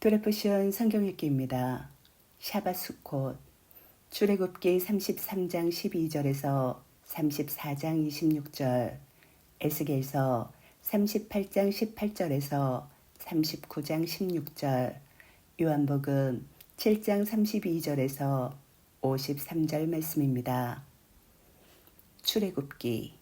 드래프션 성경읽기입니다. 샤바수콧 출애굽기 33장 12절에서 34장 26절, 에스겔서 38장 18절에서 39장 16절, 요한복음 7장 32절에서 53절 말씀입니다. 출애굽기.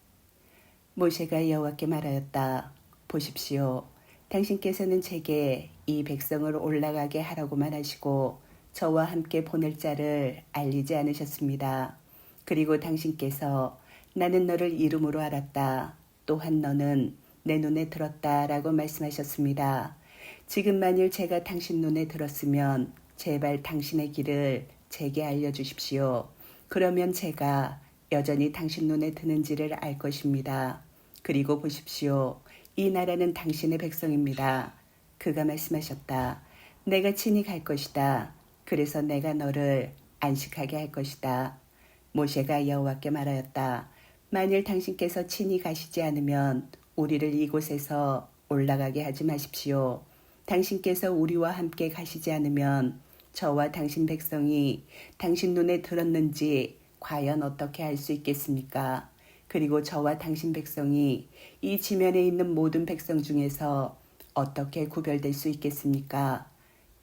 모세가 여호와께 말하였다. 보십시오. 당신께서는 제게 이 백성을 올라가게 하라고만 하시고 저와 함께 보낼 자를 알리지 않으셨습니다. 그리고 당신께서 나는 너를 이름으로 알았다. 또한 너는 내 눈에 들었다 라고 말씀하셨습니다. 지금 만일 제가 당신 눈에 들었으면 제발 당신의 길을 제게 알려주십시오. 그러면 제가 여전히 당신 눈에 드는지를 알 것입니다. 그리고 보십시오. 이 나라는 당신의 백성입니다. 그가 말씀하셨다. 내가 친히 갈 것이다. 그래서 내가 너를 안식하게 할 것이다. 모세가 여호와께 말하였다. 만일 당신께서 친히 가시지 않으면 우리를 이곳에서 올라가게 하지 마십시오. 당신께서 우리와 함께 가시지 않으면 저와 당신 백성이 당신 눈에 들었는지 과연 어떻게 알 수 있겠습니까? 그리고 저와 당신 백성이 이 지면에 있는 모든 백성 중에서 어떻게 구별될 수 있겠습니까?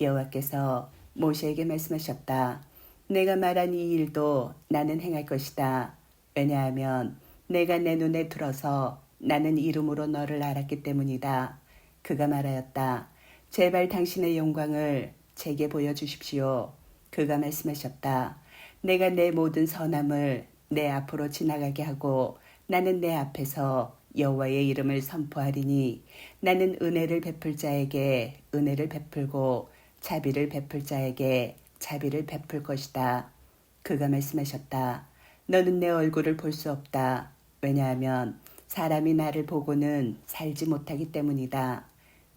여호와께서 모세에게 말씀하셨다. 내가 말한 이 일도 나는 행할 것이다. 왜냐하면 내가 내 눈에 들어서 나는 이름으로 너를 알았기 때문이다. 그가 말하였다. 제발 당신의 영광을 제게 보여주십시오. 그가 말씀하셨다. 내가 내 모든 선함을 내 앞으로 지나가게 하고 나는 내 앞에서 여호와의 이름을 선포하리니 나는 은혜를 베풀 자에게 은혜를 베풀고 자비를 베풀 자에게 자비를 베풀 것이다. 그가 말씀하셨다. 너는 내 얼굴을 볼 수 없다. 왜냐하면 사람이 나를 보고는 살지 못하기 때문이다.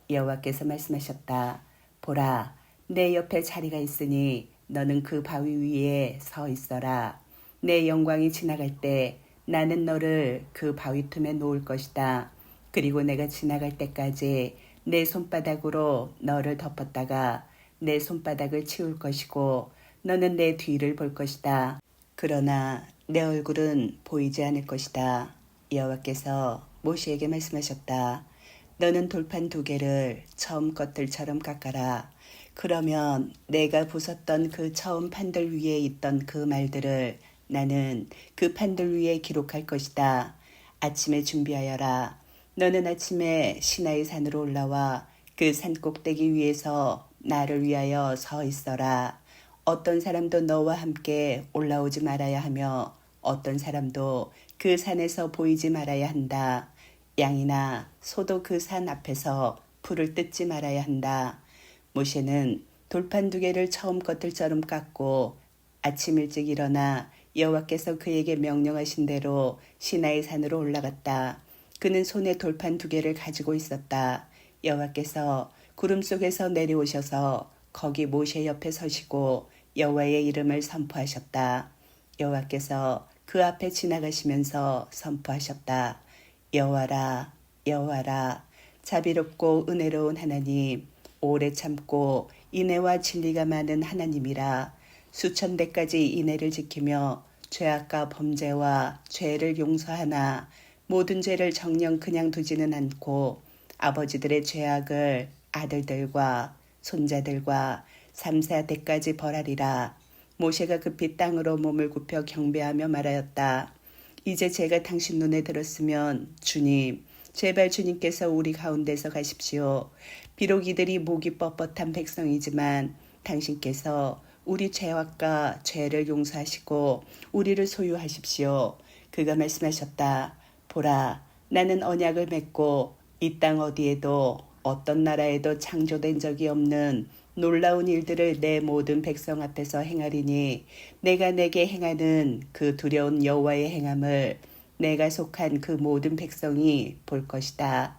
여호와께서 말씀하셨다. 보라, 내 옆에 자리가 있으니 너는 그 바위 위에 서 있어라. 내 영광이 지나갈 때 나는 너를 그 바위 틈에 놓을 것이다. 그리고 내가 지나갈 때까지 내 손바닥으로 너를 덮었다가 내 손바닥을 치울 것이고 너는 내 뒤를 볼 것이다. 그러나 내 얼굴은 보이지 않을 것이다. 여호와께서 모세에게 말씀하셨다. 너는 돌판 2개를 처음 것들처럼 깎아라. 그러면 내가 부쉈던 그 처음 판들 위에 있던 그 말들을 나는 그 판들 위에 기록할 것이다. 아침에 준비하여라. 너는 아침에 시나이 산으로 올라와 그 산 꼭대기 위에서 나를 위하여 서 있어라. 어떤 사람도 너와 함께 올라오지 말아야 하며 어떤 사람도 그 산에서 보이지 말아야 한다. 양이나 소도 그 산 앞에서 불을 뜯지 말아야 한다. 모세는 돌판 2개를 처음 것들처럼 깎고 아침 일찍 일어나 여호와께서 그에게 명령하신 대로 시나이 산으로 올라갔다. 그는 손에 돌판 2개를 가지고 있었다. 여호와께서 구름 속에서 내려오셔서 거기 모세 옆에 서시고 여호와의 이름을 선포하셨다. 여호와께서 그 앞에 지나가시면서 선포하셨다. 여호와라, 여호와라, 자비롭고 은혜로운 하나님, 오래 참고 인애와 진리가 많은 하나님이라. 수천 대까지 인애를 지키며 죄악과 범죄와 죄를 용서하나 모든 죄를 정녕 그냥 두지는 않고 아버지들의 죄악을 아들들과 손자들과 3, 4대까지 벌하리라. 모세가 급히 땅으로 몸을 굽혀 경배하며 말하였다. 이제 제가 당신 눈에 들었으면 주님, 제발 주님께서 우리 가운데서 가십시오. 비록 이들이 목이 뻣뻣한 백성이지만 당신께서 우리 죄악과 죄를 용서하시고 우리를 소유하십시오. 그가 말씀하셨다. 보라, 나는 언약을 맺고 이 땅 어디에도 어떤 나라에도 창조된 적이 없는 놀라운 일들을 내 모든 백성 앞에서 행하리니 내가 내게 행하는 그 두려운 여호와의 행함을 내가 속한 그 모든 백성이 볼 것이다.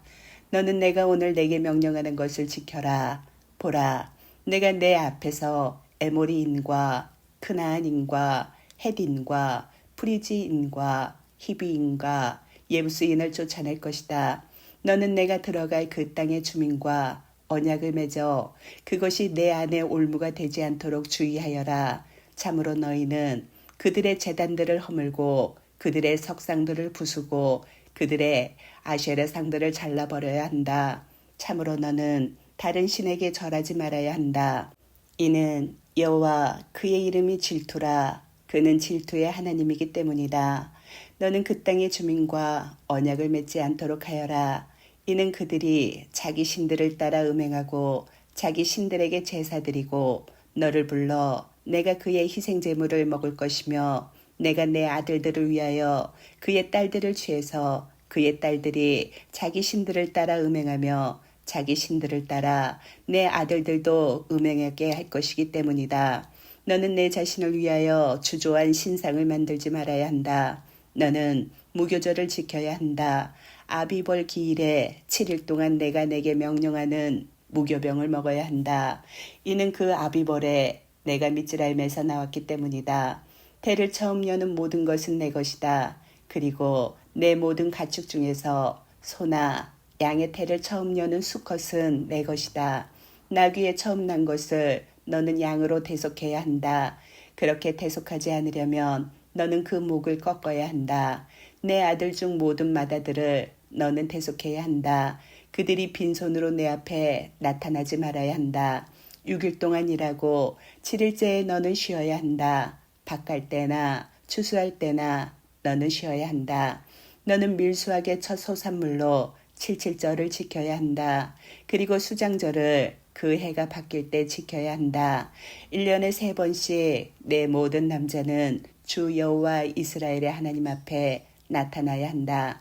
너는 내가 오늘 내게 명령하는 것을 지켜라. 보라, 내가 내 앞에서 에모리인과 크나안인과 헷인과 프리지인과 히비인과 예부스인을 쫓아낼 것이다. 너는 내가 들어갈 그 땅의 주민과 언약을 맺어 그것이 내 안에 올무가 되지 않도록 주의하여라. 참으로 너희는 그들의 제단들을 허물고 그들의 석상들을 부수고 그들의 아쉐라 상들을 잘라버려야 한다. 참으로 너는 다른 신에게 절하지 말아야 한다. 이는 여호와 그의 이름이 질투라. 그는 질투의 하나님이기 때문이다. 너는 그 땅의 주민과 언약을 맺지 않도록 하여라. 이는 그들이 자기 신들을 따라 음행하고 자기 신들에게 제사 드리고 너를 불러 내가 그의 희생 제물을 먹을 것이며 내가 내 아들들을 위하여 그의 딸들을 취해서 그의 딸들이 자기 신들을 따라 음행하며 자기 신들을 따라 내 아들들도 음행하게 할 것이기 때문이다. 너는 내 자신을 위하여 주조한 신상을 만들지 말아야 한다. 너는 무교절을 지켜야 한다. 아비벌 기일에 7일 동안 내가 내게 명령하는 무교병을 먹어야 한다. 이는 그 아비벌에 내가 미즈라임에서 나왔기 때문이다. 태를 처음 여는 모든 것은 내 것이다. 그리고 내 모든 가축 중에서 소나 양의 태를 처음 여는 수컷은 내 것이다. 나귀에 처음 난 것을 너는 양으로 대속해야 한다. 그렇게 대속하지 않으려면 너는 그 목을 꺾어야 한다. 내 아들 중 모든 마다들을 너는 대속해야 한다. 그들이 빈손으로 내 앞에 나타나지 말아야 한다. 6일 동안 일하고 7일째에 너는 쉬어야 한다. 밭갈 때나 추수할 때나 너는 쉬어야 한다. 너는 밀수하게 첫 소산물로 칠칠절을 지켜야 한다. 그리고 수장절을 그 해가 바뀔 때 지켜야 한다. 1년에 3번씩 내 모든 남자는 주 여호와 이스라엘의 하나님 앞에 나타나야 한다.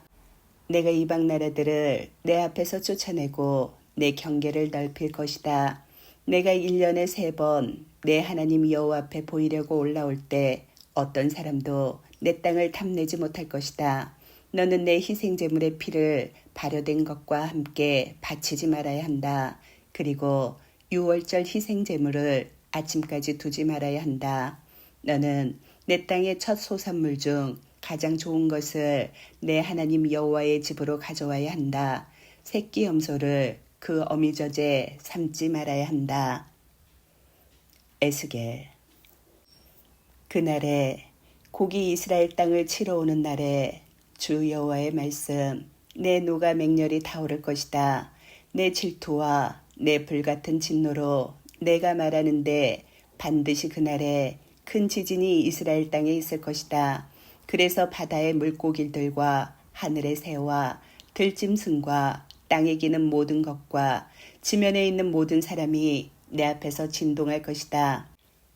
내가 이방 나라들을 내 앞에서 쫓아내고 내 경계를 넓힐 것이다. 내가 1년에 3번 내 하나님 여호와 앞에 보이려고 올라올 때 어떤 사람도 내 땅을 탐내지 못할 것이다. 너는 내 희생제물의 피를 발효된 것과 함께 바치지 말아야 한다. 그리고 6월절 희생제물을 아침까지 두지 말아야 한다. 너는 내 땅의 첫 소산물 중 가장 좋은 것을 내 하나님 여호와의 집으로 가져와야 한다. 새끼 염소를 그 어미젖에 삶지 말아야 한다. 에스겔. 그날에 고기 이스라엘 땅을 치러 오는 날에 주 여호와의 말씀, 내 노가 맹렬히 타오를 것이다. 내 질투와 내 불같은 진노로 내가 말하는데 반드시 그날에 큰 지진이 이스라엘 땅에 있을 것이다. 그래서 바다의 물고기들과 하늘의 새와 들짐승과 땅에 기는 모든 것과 지면에 있는 모든 사람이 내 앞에서 진동할 것이다.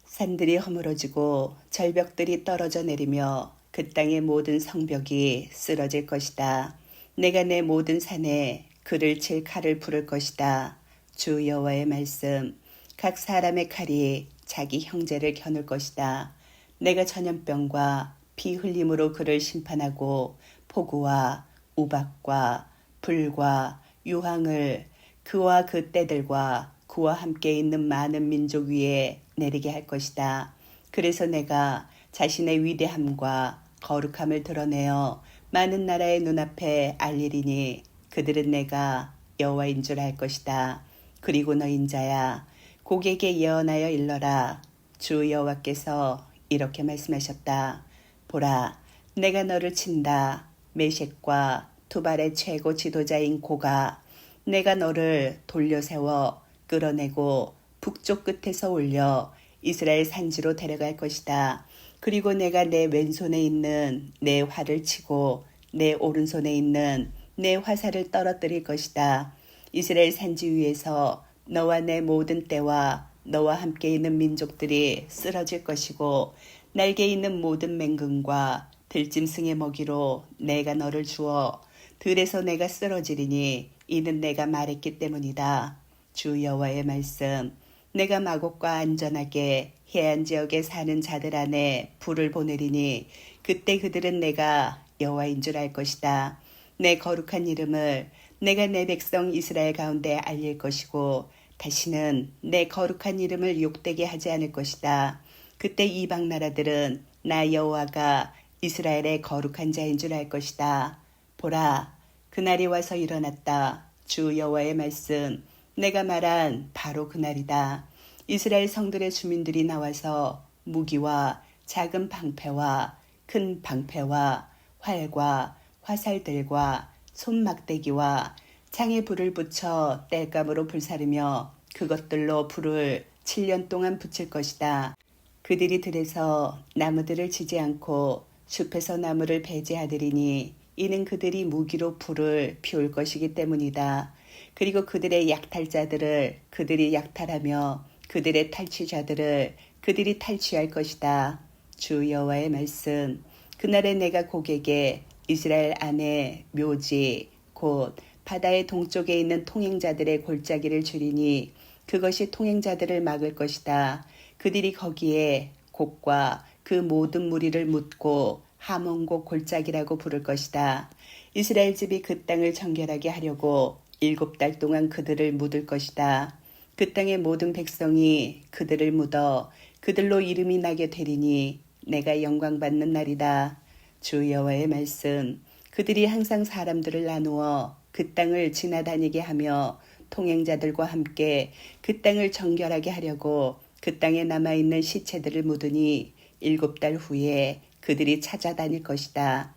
산들이 허물어지고 절벽들이 떨어져 내리며 그 땅의 모든 성벽이 쓰러질 것이다. 내가 내 모든 산에 그를 칠 칼을 부를 것이다. 주 여호와의 말씀. 각 사람의 칼이 자기 형제를 겨눌 것이다. 내가 전염병과 피 흘림으로 그를 심판하고 폭우와 우박과 불과 유황을 그와 그 떼들과 그와 함께 있는 많은 민족 위에 내리게 할 것이다. 그래서 내가 자신의 위대함과 거룩함을 드러내어 많은 나라의 눈앞에 알리리니 그들은 내가 여호와인 줄 알 것이다. 그리고 너 인자야, 고객에게 예언하여 일러라. 주 여호와께서 이렇게 말씀하셨다. 보라, 내가 너를 친다. 메셴과 투발의 최고 지도자인 고가, 내가 너를 돌려세워 끌어내고 북쪽 끝에서 올려 이스라엘 산지로 데려갈 것이다. 그리고 내가 내 왼손에 있는 내 활을 치고 내 오른손에 있는 내 화살을 떨어뜨릴 것이다. 이스라엘 산지 위에서 너와 내 모든 떼와 너와 함께 있는 민족들이 쓰러질 것이고 날개 있는 모든 맹금과 들짐승의 먹이로 내가 너를 주어 들에서 내가 쓰러지리니 이는 내가 말했기 때문이다. 주 여호와의 말씀. 내가 마곡과 안전하게 해안 지역에 사는 자들 안에 불을 보내리니 그때 그들은 내가 여호와인 줄 알 것이다. 내 거룩한 이름을 내가 내 백성 이스라엘 가운데 알릴 것이고 다시는 내 거룩한 이름을 욕되게 하지 않을 것이다. 그때 이방 나라들은 나 여호와가 이스라엘의 거룩한 자인 줄 알 것이다. 보라, 그날이 와서 일어났다. 주 여호와의 말씀. 내가 말한 바로 그날이다. 이스라엘 성들의 주민들이 나와서 무기와 작은 방패와 큰 방패와 활과 화살들과 손막대기와 창에 불을 붙여 땔감으로 불사르며 그것들로 불을 7년 동안 붙일 것이다. 그들이 들에서 나무들을 치지 않고 숲에서 나무를 배제하리니 이는 그들이 무기로 불을 피울 것이기 때문이다. 그리고 그들의 약탈자들을 그들이 약탈하며 그들의 탈취자들을 그들이 탈취할 것이다. 주 여호와의 말씀. 그날에 내가 고객에 이스라엘 안에 묘지 곧 바다의 동쪽에 있는 통행자들의 골짜기를 주리니 그것이 통행자들을 막을 것이다. 그들이 거기에 곡과 그 모든 무리를 묻고 하몬곡 골짜기라고 부를 것이다. 이스라엘 집이 그 땅을 정결하게 하려고 7달 동안 그들을 묻을 것이다. 그 땅의 모든 백성이 그들을 묻어 그들로 이름이 나게 되리니 내가 영광받는 날이다. 주 여호와의 말씀. 그들이 항상 사람들을 나누어 그 땅을 지나다니게 하며 통행자들과 함께 그 땅을 정결하게 하려고 그 땅에 남아있는 시체들을 묻으니 7달 후에 그들이 찾아다닐 것이다.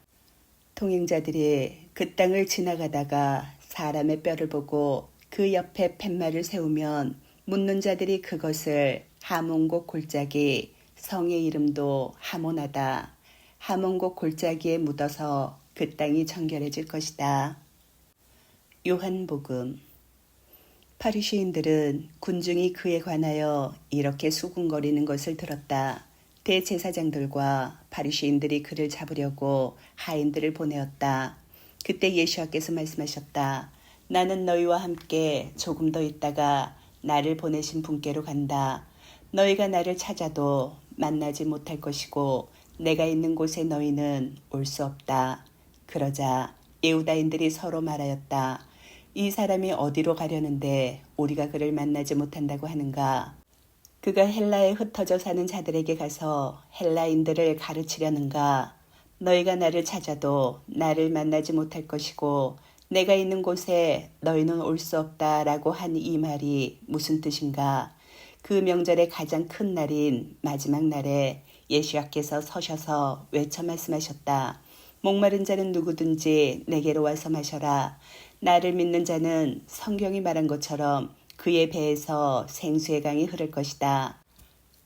통행자들이 그 땅을 지나가다가 사람의 뼈를 보고 그 옆에 팻말을 세우면 묻는 자들이 그것을 하몬곡 골짜기, 성의 이름도 하모나다. 하몬곡 골짜기에 묻어서 그 땅이 정결해질 것이다. 요한복음. 바리새인들은 군중이 그에 관하여 이렇게 수군거리는 것을 들었다. 대제사장들과 바리새인들이 그를 잡으려고 하인들을 보내었다. 그때 예수께서 말씀하셨다. 나는 너희와 함께 조금 더 있다가 나를 보내신 분께로 간다. 너희가 나를 찾아도 만나지 못할 것이고 내가 있는 곳에 너희는 올 수 없다. 그러자 유다인들이 서로 말하였다. 이 사람이 어디로 가려는데 우리가 그를 만나지 못한다고 하는가? 그가 헬라에 흩어져 사는 자들에게 가서 헬라인들을 가르치려는가? 너희가 나를 찾아도 나를 만나지 못할 것이고 내가 있는 곳에 너희는 올 수 없다라고 한 이 말이 무슨 뜻인가? 그 명절의 가장 큰 날인 마지막 날에 예수께서 서셔서 외쳐 말씀하셨다. 목마른 자는 누구든지 내게로 와서 마셔라. 나를 믿는 자는 성경이 말한 것처럼 그의 배에서 생수의 강이 흐를 것이다.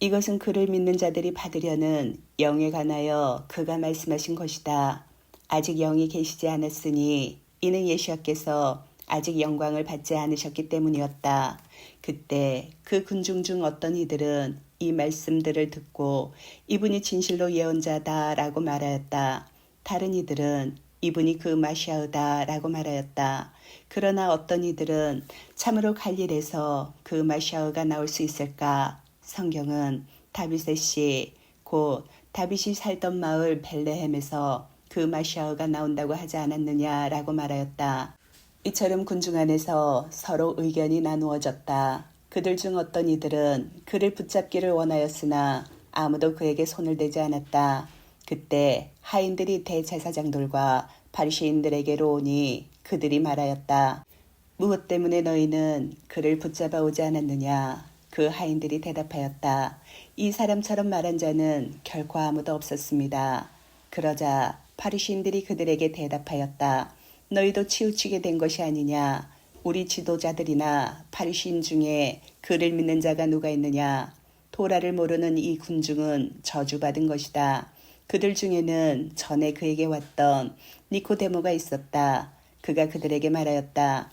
이것은 그를 믿는 자들이 받으려는 영에 관하여 그가 말씀하신 것이다. 아직 영이 계시지 않았으니 이는 예수께서 아직 영광을 받지 않으셨기 때문이었다. 그때 그 군중 중 어떤 이들은 이 말씀들을 듣고 이분이 진실로 예언자다라고 말하였다. 다른 이들은 이분이 그 마시아으다라고 말하였다. 그러나 어떤 이들은 참으로 갈릴에서 그 마시아가 나올 수 있을까? 성경은 다윗의 씨, 곧 다윗이 살던 마을 벨레헴에서 그 마시아가 나온다고 하지 않았느냐라고 말하였다. 이처럼 군중 안에서 서로 의견이 나누어졌다. 그들 중 어떤 이들은 그를 붙잡기를 원하였으나 아무도 그에게 손을 대지 않았다. 그때 하인들이 대제사장들과 바리새인들에게로 오니 그들이 말하였다. 무엇 때문에 너희는 그를 붙잡아 오지 않았느냐? 그 하인들이 대답하였다. 이 사람처럼 말한 자는 결코 아무도 없었습니다. 그러자 바리새인들이 그들에게 대답하였다. 너희도 치우치게 된 것이 아니냐? 우리 지도자들이나 바리새인 중에 그를 믿는 자가 누가 있느냐? 토라를 모르는 이 군중은 저주받은 것이다. 그들 중에는 전에 그에게 왔던 니코데모가 있었다. 그가 그들에게 말하였다.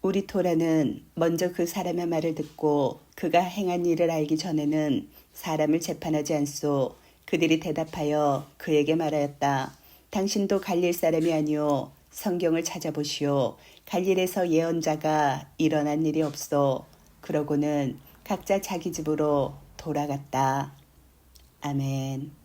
우리 토라는 먼저 그 사람의 말을 듣고 그가 행한 일을 알기 전에는 사람을 재판하지 않소. 그들이 대답하여 그에게 말하였다. 당신도 갈릴 사람이 아니오. 성경을 찾아보시오. 갈릴에서 예언자가 일어난 일이 없소. 그러고는 각자 자기 집으로 돌아갔다. 아멘.